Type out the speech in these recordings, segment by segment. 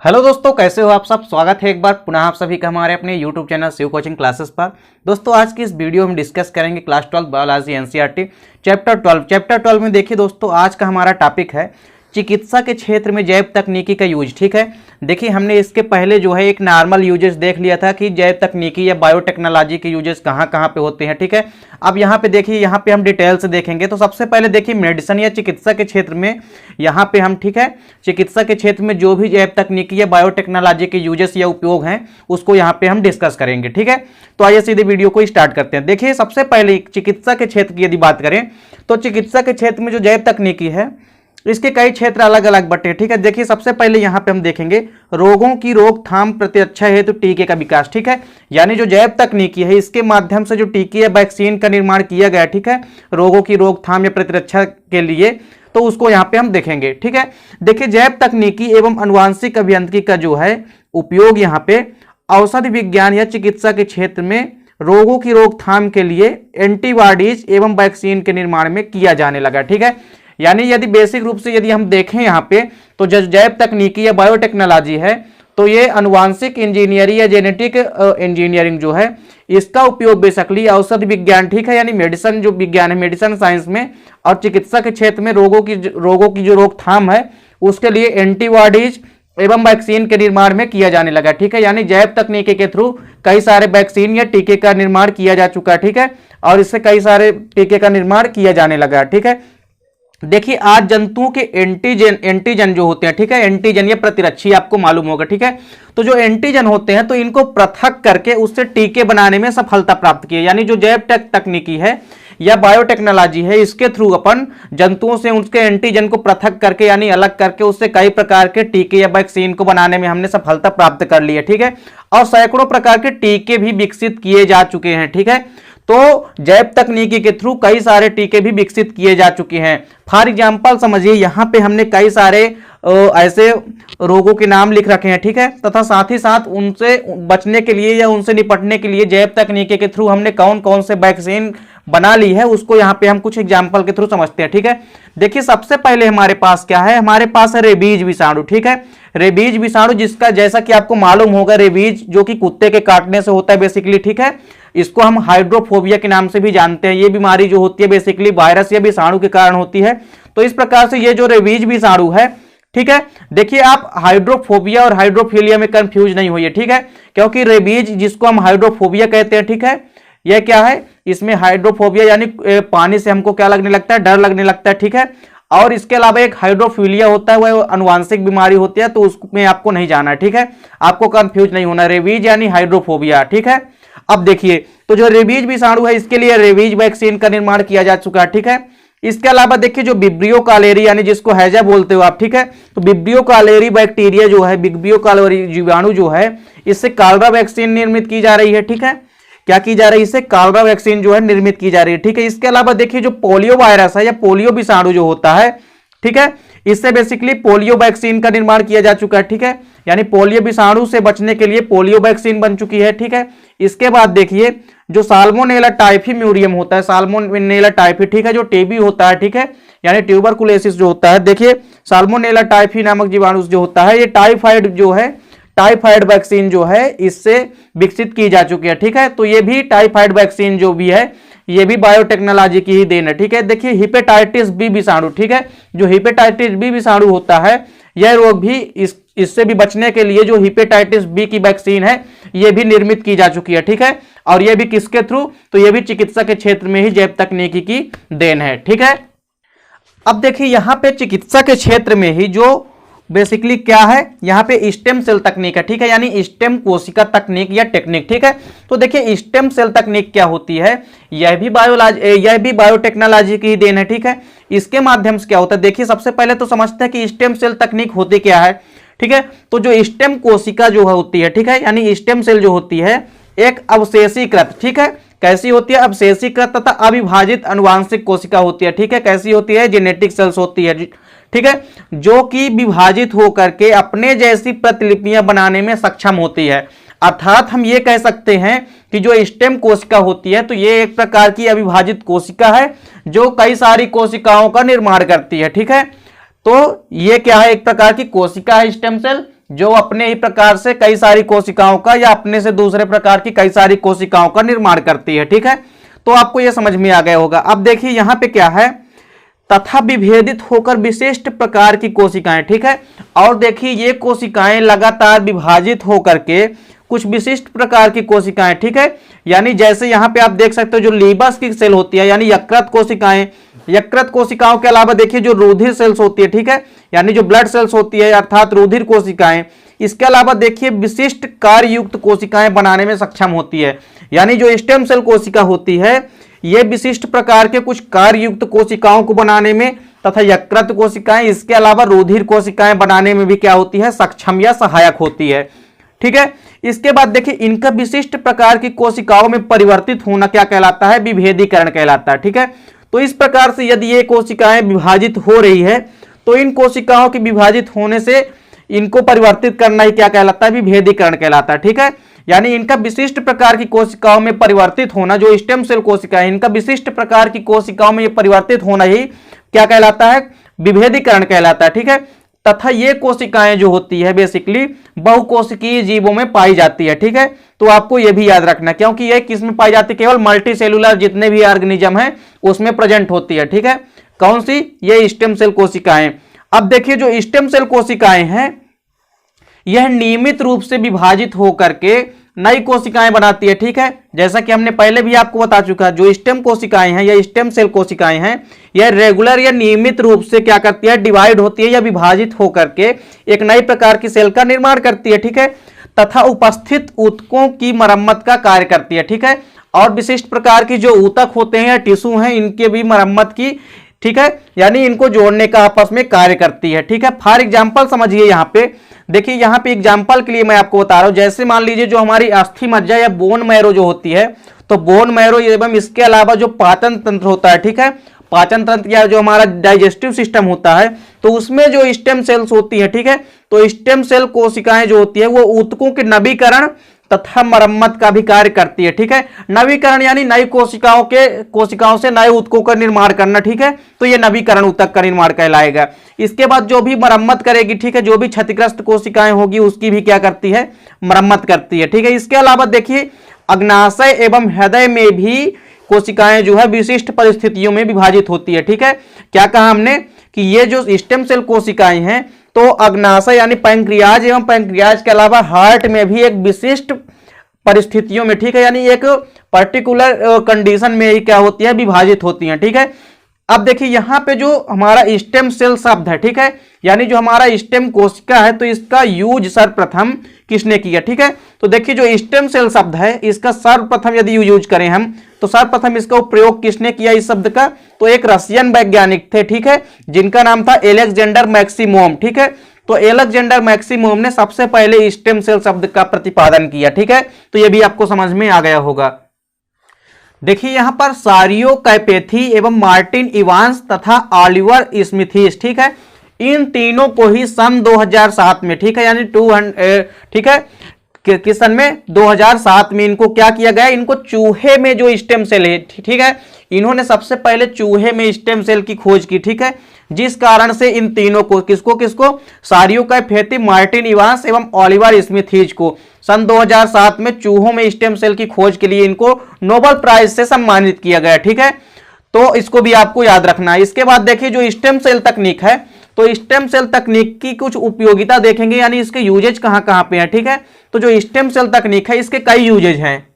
Hello दोस्तों, कैसे हो आप सब। स्वागत है एक बार पुनः आप सभी का हमारे अपने YouTube channel Shiv coaching classes पर। दोस्तों आज की इस वीडियो में हम डिस्कस करेंगे क्लास 12 बायोलॉजी एनसीईआरटी चैप्टर 12 में देखिए दोस्तों, आज का हमारा टॉपिक है चिकित्सा के क्षेत्र में जैव तकनीकी का यूज। ठीक है, देखिए हमने इसके पहले जो है एक नॉर्मल यूजेस देख लिया था कि जैव तकनीकी या बायोटेक्नोलॉजी के यूजेस कहाँ कहाँ पे होते हैं। ठीक है, अब यहाँ पे देखिए, यहाँ पे हम डिटेल से देखेंगे। तो सबसे पहले देखिए मेडिसिन या चिकित्सा के क्षेत्र में यहाँ पे हम, ठीक है, चिकित्सा के क्षेत्र में जो भी जैव तकनीकी या बायोटेक्नोलॉजी के यूजेस या उपयोग हैं उसको यहाँ पे हम डिस्कस करेंगे। ठीक है, तो आइए सीधे वीडियो को स्टार्ट करते हैं। देखिए सबसे पहले चिकित्सा के क्षेत्र की यदि बात करें तो चिकित्सा के क्षेत्र में जो जैव तकनीकी है इसके कई क्षेत्र अलग अलग बटे। ठीक है, देखिए सबसे पहले यहाँ पे हम देखेंगे रोगों की रोकथाम प्रतिरक्षा हेतु टीके का विकास। ठीक है, यानी जो जैव तकनीकी है इसके माध्यम से जो टीके या वैक्सीन का निर्माण किया गया, ठीक है, रोगों की रोकथाम या प्रतिरक्षा के लिए, तो उसको यहाँ पे हम देखेंगे। ठीक है, देखिए जैव तकनीकी एवं आनुवांशिक अभियांत्रिकी का जो है उपयोग यहाँ पे औषधि विज्ञान या चिकित्सा के क्षेत्र में रोगों की रोकथाम के लिए एंटीबॉडीज एवं वैक्सीन के निर्माण में किया जाने लगा। ठीक है, यानी यदि बेसिक रूप से यदि हम देखें यहाँ पे तो जैव तकनीकी या बायोटेक्नोलॉजी है तो ये आनुवांशिक इंजीनियरिंग या जेनेटिक इंजीनियरिंग जो है इसका उपयोग बेसिकली औषधि विज्ञान, ठीक है, यानी मेडिसिन जो विज्ञान है, मेडिसिन साइंस में और चिकित्सा के क्षेत्र में रोगों की जो रोकथाम है उसके लिए एंटीबॉडीज एवं वैक्सीन के निर्माण में किया जाने लगा। ठीक है, यानी जैव तकनीकी के थ्रू कई सारे वैक्सीन या टीके का निर्माण किया जा चुका है। ठीक है, और इससे कई सारे टीके का निर्माण किया जाने लगा। ठीक है, देखिए आज जंतुओं के एंटीजन जो होते हैं, ठीक है, एंटीजन या प्रतिरक्षी आपको मालूम होगा। ठीक है, तो जो एंटीजन होते हैं तो इनको पृथक करके उससे टीके बनाने में सफलता प्राप्त की है। यानी जो जैव तकनीकी है या बायोटेक्नोलॉजी है इसके थ्रू अपन जंतुओं से उसके एंटीजन को पृथक करके यानी अलग करके उससे कई प्रकार के टीके या वैक्सीन को बनाने में हमने सफलता प्राप्त कर ली है। ठीक है, और सैकड़ों प्रकार के टीके भी विकसित किए जा चुके हैं। ठीक है, तो जैव तकनीकी के थ्रू कई सारे टीके भी विकसित किए जा चुके हैं। फॉर एग्जांपल समझिए यहाँ पे हमने कई सारे ऐसे रोगों के नाम लिख रखे हैं। ठीक है, तथा साथ ही साथ उनसे बचने के लिए या उनसे निपटने के लिए जैव तकनीकी के थ्रू हमने कौन कौन से वैक्सीन बना ली है उसको यहाँ पे हम कुछ एग्जाम्पल के थ्रू समझते हैं। ठीक है, देखिए सबसे पहले हमारे पास क्या है, हमारे पास है रेबीज विषाणु। ठीक है, रेबीज विषाणु जिसका जैसा कि आपको मालूम होगा रेबीज जो कि कुत्ते के काटने से होता है बेसिकली। ठीक है, इसको हम हाइड्रोफोबिया के नाम से भी जानते हैं। ये बीमारी जो होती है बेसिकली वायरस या विषाणु के कारण होती है। तो इस प्रकार से ये जो रेबीज विषाणु है, ठीक है, देखिए आप हाइड्रोफोबिया और हाइड्रोफिलिया में कंफ्यूज नहीं होइए। ठीक है, क्योंकि रेबीज जिसको हम हाइड्रोफोबिया कहते हैं, ठीक है, यह क्या है, इसमें हाइड्रोफोबिया यानी पानी से हमको क्या लगने लगता है, डर लगने लगता है। ठीक है, और इसके अलावा एक हाइड्रोफिलिया होता है, वह अनुवांशिक बीमारी होती है, तो उसमें आपको नहीं जाना है। ठीक है, आपको कंफ्यूज नहीं होना, रेबीज यानी हाइड्रोफोबिया। ठीक है, अब देखिए तो जो रेबीज विषाणु है इसके लिए रेबीज वैक्सीन का निर्माण किया जा चुका है। ठीक है, इसके अलावा देखिए जो विब्रियो कालेरी यानी जिसको हैजा बोलते हो आप, ठीक है, तो विब्रियो कालेरी बैक्टीरिया जो है, विब्रियो कालेरी जीवाणु जो है, इससे कालरा वैक्सीन निर्मित की जा रही है। ठीक है, क्या की जा रही है, इससे कालरा वैक्सीन जो है निर्मित की जा रही है। ठीक है, इसके अलावा देखिए जो पोलियो वायरस है या पोलियो विषाणु जो होता है, ठीक है, इससे बेसिकली पोलियो वैक्सीन का निर्माण किया जा चुका है। ठीक है, यानी पोलियो विषाणु से बचने के लिए पोलियो वैक्सीन बन चुकी है। ठीक है, इसके बाद देखिए जो साल्मोनेला टाइफी म्यूरियम होता है, साल्मोनेला टाइफी, ठीक है, जो टीबी होता है, ठीक है, यानी ट्यूबरकुलोसिस जो होता है, देखिए साल्मोनेला टाइफी नामक जीवाणु जो होता है, ये टाइफाइड जो है, टाइफाइड वैक्सीन जो है इससे विकसित की जा चुकी है। ठीक है, तो ये भी टाइफाइड वैक्सीन जो भी है ये भी बायोटेक्नोलॉजी की ही देन है। ठीक है, देखिए हेपेटाइटिस बी विषाणु, ठीक है, जो हेपेटाइटिस बी विषाणु होता है यह रोग भी इससे भी बचने के लिए जो हेपेटाइटिस बी की वैक्सीन है यह भी निर्मित की जा चुकी है। ठीक है, और यह भी किसके थ्रू, तो यह भी चिकित्सा के क्षेत्र में ही जैव तकनीकी की देन है। ठीक है, अब देखिए यहां पे चिकित्सा के क्षेत्र में ही जो बेसिकली क्या है, यहाँ पे स्टेम सेल तकनीक है। ठीक है, यानी स्टेम कोशिका तकनीक या टेक्निक। ठीक है, तो देखिए स्टेम सेल तकनीक क्या होती है, यह भी बायोटेक्नोलॉजी की ही देन है। ठीक है, इसके माध्यम से क्या होता है, देखिए सबसे पहले तो समझते हैं कि स्टेम सेल तकनीक होती क्या है। ठीक है, तो जो स्टेम कोशिका जो होती है, ठीक है, यानी स्टेम सेल जो होती है एक अवशेषीकृत, ठीक है, कैसी होती है, अवशेषीकृत तथा अविभाजित अनुवांशिक कोशिका होती है। ठीक है, कैसी होती है, जेनेटिक सेल्स होती है। ठीक है, जो कि विभाजित होकर के अपने जैसी प्रतिलिपियां बनाने में सक्षम होती है। अर्थात हम ये कह सकते हैं कि जो स्टेम कोशिका होती है तो ये एक प्रकार की अविभाजित कोशिका है जो कई सारी कोशिकाओं का निर्माण करती है। ठीक है, तो ये क्या है, एक प्रकार की कोशिका है स्टेम सेल जो अपने ही प्रकार से कई सारी कोशिकाओं का या अपने से दूसरे प्रकार की कई सारी कोशिकाओं का निर्माण करती है। ठीक है, तो आपको यह समझ में आ गया होगा। अब देखिए यहां पे क्या है, तथा विभेदित होकर विशिष्ट प्रकार की कोशिकाएं। ठीक है, और देखिए ये कोशिकाएं लगातार विभाजित होकर के कुछ विशिष्ट प्रकार की कोशिकाएं। ठीक है, यानी जैसे यहां पे आप देख सकते हो जो लीबस की सेल होती है यानी यकृत कोशिकाएं, यकृत कोशिकाओं के अलावा देखिए जो रुधिर सेल्स होती है, ठीक है, यानी जो ब्लड सेल्स होती है अर्थात रुधिर कोशिकाएं, इसके अलावा देखिए विशिष्ट कार्य युक्त कोशिकाएं बनाने में सक्षम होती है। यानी जो स्टेम सेल कोशिका होती है ये विशिष्ट प्रकार के कुछ कार्य युक्त कोशिकाओं को बनाने में तथा यकृत कोशिकाएं इसके अलावा रुधिर कोशिकाएं बनाने में भी क्या होती है, सक्षम या सहायक होती है। ठीक है, इसके बाद देखिए इनका विशिष्ट प्रकार की कोशिकाओं में परिवर्तित होना क्या कहलाता है, विभेदीकरण कहलाता है। ठीक है, तो इस प्रकार से यदि ये कोशिकाएं विभाजित हो रही है तो इन कोशिकाओं के विभाजित होने से इनको परिवर्तित करना ही क्या कहलाता है, विभेदीकरण कहलाता है। ठीक है, यानी इनका विशिष्ट प्रकार की कोशिकाओं में परिवर्तित होना, जो स्टेम सेल कोशिका है इनका विशिष्ट प्रकार की कोशिकाओं में परिवर्तित होना ही क्या कहलाता है, विभेदीकरण कहलाता है। ठीक है, तथा ये कोशिकाएं जो होती है बेसिकली बहुकोशिकीय जीवों में पाई जाती है। ठीक है, तो आपको यह भी याद रखना क्योंकि ये किस में पाई जाती है, केवल मल्टी सेलुलर जितने भी ऑर्गेनिज्म है उसमें प्रेजेंट होती है। ठीक है, कौन सी, ये स्टेम सेल कोशिकाएं। अब देखिए जो स्टेम सेल कोशिकाएं हैं यह नियमित रूप से विभाजित होकर के नई कोशिकाएं बनाती है। ठीक है, जैसा कि हमने पहले भी आपको बता चुका है जो स्टेम कोशिकाएं हैं या स्टेम सेल कोशिकाएं हैं यह रेगुलर या नियमित रूप से क्या करती है, डिवाइड होती है या विभाजित होकर के एक नई प्रकार की सेल का निर्माण करती है। ठीक है, तथा उपस्थित ऊतकों की मरम्मत का कार्य करती है। ठीक है, और विशिष्ट प्रकार की जो ऊतक होते हैं या टिश्यू हैं इनके भी मरम्मत की, ठीक है, यानी इनको जोड़ने का आपस में कार्य करती है। ठीक है, फॉर एग्जाम्पल समझिए यहाँ पे, देखिए यहाँ पे एग्जाम्पल के लिए मैं आपको बता रहा हूं, जैसे मान लीजिए जो हमारी अस्थि मज्जा या बोन मैरो जो होती है, तो बोन मैरो एवं इसके अलावा जो पाचन तंत्र होता है, ठीक है, पाचन तंत्र या जो हमारा डाइजेस्टिव सिस्टम होता है, तो उसमें जो स्टेम सेल्स होती है, ठीक है, तो स्टेम सेल कोशिकाएं जो होती है वो ऊतकों के नवीकरण तथा मरम्मत का भी कार्य करती है। ठीक है, नवीकरण यानी नई कोशिकाओं से नए ऊतकों का निर्माण करना। ठीक है, तो ये नवीकरण ऊतक का निर्माण कहलाएगा। इसके बाद जो भी मरम्मत करेगी, ठीक है, जो भी क्षतिग्रस्त कोशिकाएं होगी उसकी भी क्या करती है, मरम्मत करती है। ठीक है, इसके अलावा देखिए अग्नाशय एवं हृदय में भी कोशिकाएं जो है विशिष्ट परिस्थितियों में विभाजित होती है। ठीक है, क्या कहा हमने कि ये जो स्टेम सेल कोशिकाएं हैं तो अग्नाशय यानी पैंक्रियाज एवं पैंक्रियाज के अलावा हार्ट में भी एक विशिष्ट परिस्थितियों में, ठीक है, यानी एक पर्टिकुलर कंडीशन में ही क्या होती है, विभाजित होती हैं। ठीक है, अब देखिए यहां पे जो हमारा स्टेम सेल शब्द है, ठीक है, यानी जो हमारा स्टेम कोशिका है तो इसका यूज सर्वप्रथम किसने किया। ठीक है, तो देखिए जो स्टेम सेल शब्द है इसका सर्वप्रथम यदि यूज करें हम तो सर्वप्रथम इसका प्रयोग किसने किया इस शब्द का, तो एक रशियन वैज्ञानिक थे। ठीक है, जिनका नाम था एलेक्जेंडर मैक्सिमोव। ठीक है, तो एलेक्जेंडर मैक्सिमोव ने सबसे पहले स्टेम सेल शब्द का प्रतिपादन किया। ठीक है, तो यह भी आपको समझ में आ गया होगा। देखिए यहां पर सारियो कैपेथी एवं मार्टिन इवांस तथा ऑलिवर स्मिथिस, ठीक है, इन तीनों को ही सन 2007 में, ठीक है, यानी 200, ठीक है, किस सन में, 2007 में इनको क्या किया गया, इनको चूहे में जो स्टेम सेल है, ठीक है, इन्होंने सबसे पहले चूहे में स्टेम सेल की खोज की। ठीक है, जिस कारण से इन तीनों को किसको सारियो कैपेथी, मार्टिन इवांस एवं ऑलिवर स्मिथिस को सन 2007 में चूहों में स्टेम सेल की खोज के लिए इनको नोबेल प्राइज से सम्मानित किया गया। ठीक है, तो इसको भी आपको याद रखना है। इसके बाद देखिए जो स्टेम सेल तकनीक है तो स्टेम सेल तकनीक की कुछ उपयोगिता देखेंगे, यानी इसके यूजेज कहां कहां पे है। ठीक है, तो जो स्टेम सेल तकनीक है इसके कई यूजेज हैं।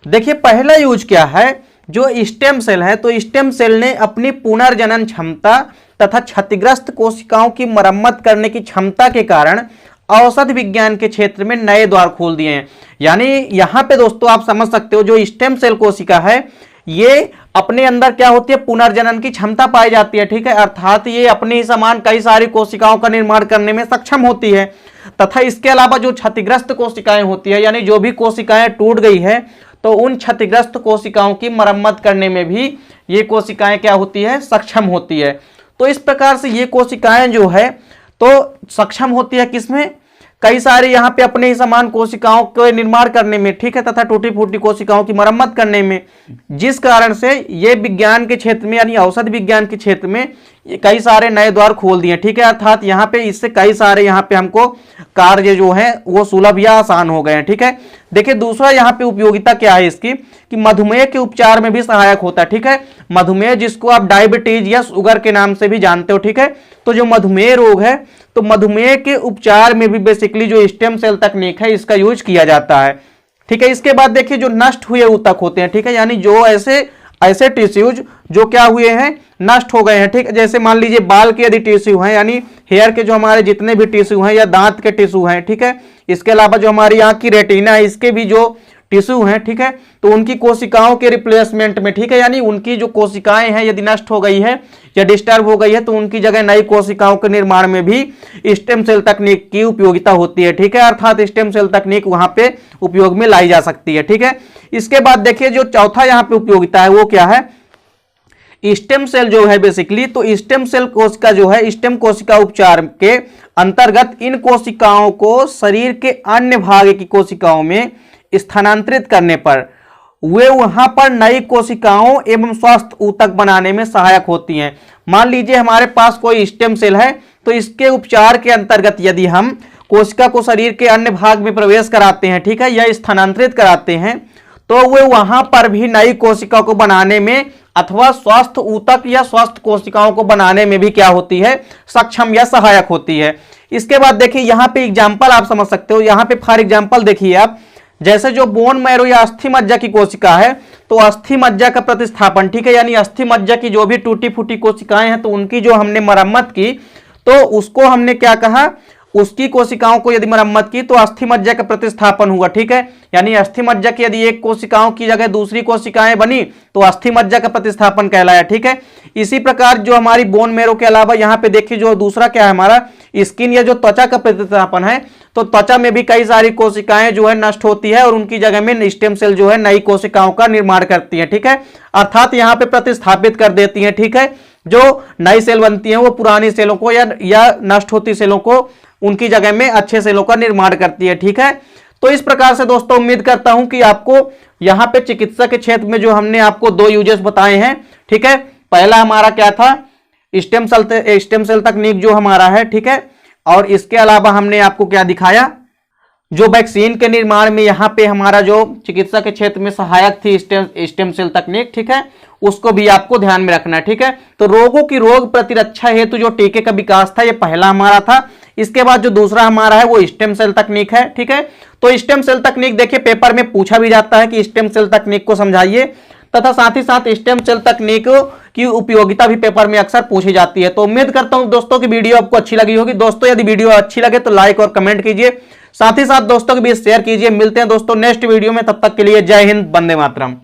देखिए पहला यूज क्या है, जो स्टेम सेल है तो स्टेम सेल ने अपनी पुनर्जनन क्षमता तथा क्षतिग्रस्त कोशिकाओं की मरम्मत करने की क्षमता के कारण औषध विज्ञान के क्षेत्र में नए द्वार खोल दिए हैं। यानी यहां पे दोस्तों आप समझ सकते हो जो स्टेम सेल कोशिका है ये अपने अंदर क्या होती है, पुनर्जनन की क्षमता पाई जाती है। ठीक है, अर्थात ये अपने ही समान कई सारी कोशिकाओं का निर्माण करने में सक्षम होती है तथा इसके अलावा जो क्षतिग्रस्त कोशिकाएं होती है, यानी जो भी कोशिकाएं टूट गई है तो उन क्षतिग्रस्त कोशिकाओं की मरम्मत करने में भी ये कोशिकाएं क्या होती है, सक्षम होती है। तो इस प्रकार से ये कोशिकाएं जो है तो सक्षम होती है किसमें, कई सारे यहाँ पे अपने ही समान कोशिकाओं के निर्माण करने में, ठीक है, तथा टूटी फूटी कोशिकाओं की मरम्मत करने में, जिस कारण से ये विज्ञान के क्षेत्र में यानी औषध विज्ञान के क्षेत्र में कई सारे नए द्वार खोल दिए, ठीक है। अर्थात यहाँ पे इससे कई सारे यहाँ पे हमको कार्य जो है वो सुलभ या आसान हो गए हैं, ठीक है। देखिए दूसरा यहाँ पे उपयोगिता क्या है इसकी, कि मधुमेह के उपचार में भी सहायक होता है, ठीक है। मधुमेह जिसको आप डायबिटीज या शुगर के नाम से भी जानते हो, ठीक है। तो जो मधुमेह रोग है, तो मधुमेह के उपचार में भी बेसिकली जो स्टेम सेल तकनीक है इसका यूज किया जाता है, ठीक है। इसके बाद देखिए जो नष्ट हुए ऊतक होते हैं, ठीक है, यानी जो ऐसे टिश्यूज जो क्या हुए हैं, नष्ट हो गए हैं, ठीक है। जैसे मान लीजिए बाल के यदि टिश्यू हैं, यानी हेयर के जो हमारे जितने भी टिश्यू हैं या दांत के टिश्यू हैं, ठीक है। इसके अलावा जो हमारी आंख की रेटिना है इसके भी जो टिश्यू हैं, ठीक है, तो उनकी कोशिकाओं के रिप्लेसमेंट में, ठीक है, यानी उनकी जो कोशिकाएं हैं यदि नष्ट हो गई है या डिस्टर्ब हो गई है तो उनकी जगह नई कोशिकाओं के निर्माण में भी स्टेम सेल तकनीक की उपयोगिता होती है, ठीक है। अर्थात स्टेम सेल तकनीक वहां पे उपयोग में लाई जा सकती है, ठीक है। इसके बाद देखिए जो चौथा यहाँ पे उपयोगिता है वो क्या है, स्टेम सेल जो है बेसिकली, तो स्टेम सेल कोशिका जो है, स्टेम कोशिका उपचार के अंतर्गत इन कोशिकाओं को शरीर के अन्य भाग की कोशिकाओं में स्थानांतरित करने पर वे वहां पर नई कोशिकाओं एवं स्वस्थ ऊतक बनाने में सहायक होती हैं। मान लीजिए हमारे पास कोई स्टेम सेल है, तो इसके उपचार के अंतर्गत यदि हम कोशिका को शरीर के अन्य भाग में प्रवेश कराते हैं, ठीक है, या स्थानांतरित कराते हैं, तो वे वहां पर भी नई कोशिका को बनाने में अथवा स्वस्थ ऊतक या स्वस्थ कोशिकाओं को बनाने में भी क्या होती है, सक्षम या सहायक होती है। इसके बाद देखिए यहाँ पे एग्जाम्पल आप समझ सकते हो, यहाँ पे फॉर एग्जाम्पल देखिए आप, जैसे जो बोन मैरो या अस्थि मज्जा की कोशिका है, तो अस्थि मज्जा का प्रतिस्थापन, ठीक है, यानी अस्थि मज्जा की जो भी टूटी फूटी कोशिकाएं हैं तो उनकी जो हमने मरम्मत की, तो उसको हमने क्या कहा, उसकी कोशिकाओं को यदि मरम्मत की तो अस्थि मज्जा का प्रतिस्थापन हुआ, ठीक है। यानी अस्थि मज्जा की यदि एक कोशिकाओं की जगह दूसरी कोशिकाएं बनी तो अस्थि मज्जा का प्रतिस्थापन कहलाया, ठीक है। इसी प्रकार जो हमारी बोन मैरो के अलावा यहाँ पे देखिए जो दूसरा क्या है हमारा स्किन या जो त्वचा का प्रतिस्थापन है, तो त्वचा में भी कई सारी कोशिकाएं जो है नष्ट होती है और उनकी जगह में स्टेम सेल जो है नई कोशिकाओं का निर्माण करती है, ठीक है। अर्थात यहाँ पे प्रतिस्थापित कर देती है, ठीक है। जो नई सेल बनती है वो पुरानी सेलों को या नष्ट होती सेलों को उनकी जगह में अच्छे सेलों का निर्माण करती है, ठीक है। तो इस प्रकार से दोस्तों उम्मीद करता हूं कि आपको यहां पे चिकित्सा के क्षेत्र में जो हमने आपको दो यूजेस बताए हैं, ठीक है। पहला हमारा क्या था, स्टेम सेल तकनीक जो हमारा है, ठीक है। और इसके अलावा हमने आपको क्या दिखाया, जो वैक्सीन के निर्माण में यहाँ पे हमारा जो चिकित्सा के क्षेत्र में सहायक थी स्टेम सेल तकनीक, ठीक है, उसको भी आपको ध्यान में रखना है, ठीक है। तो रोगों की रोग प्रतिरक्षा हेतु जो टीके का विकास था ये पहला हमारा था। इसके बाद जो दूसरा हमारा है वो स्टेम सेल तकनीक है, ठीक है। तो स्टेम सेल तकनीक देखिए पेपर में पूछा भी जाता है कि स्टेम सेल तकनीक को समझाइए, तथा साथ ही साथ स्टेम सेल तकनीक की उपयोगिता भी पेपर में अक्सर पूछी जाती है। तो उम्मीद करता हूं दोस्तों की वीडियो आपको अच्छी लगी होगी। दोस्तों यदि वीडियो अच्छी लगे तो लाइक और कमेंट कीजिए, साथ ही साथ दोस्तों के बीच शेयर कीजिए। मिलते हैं दोस्तों नेक्स्ट वीडियो में, तब तक के लिए जय हिंद, वंदे मातरम।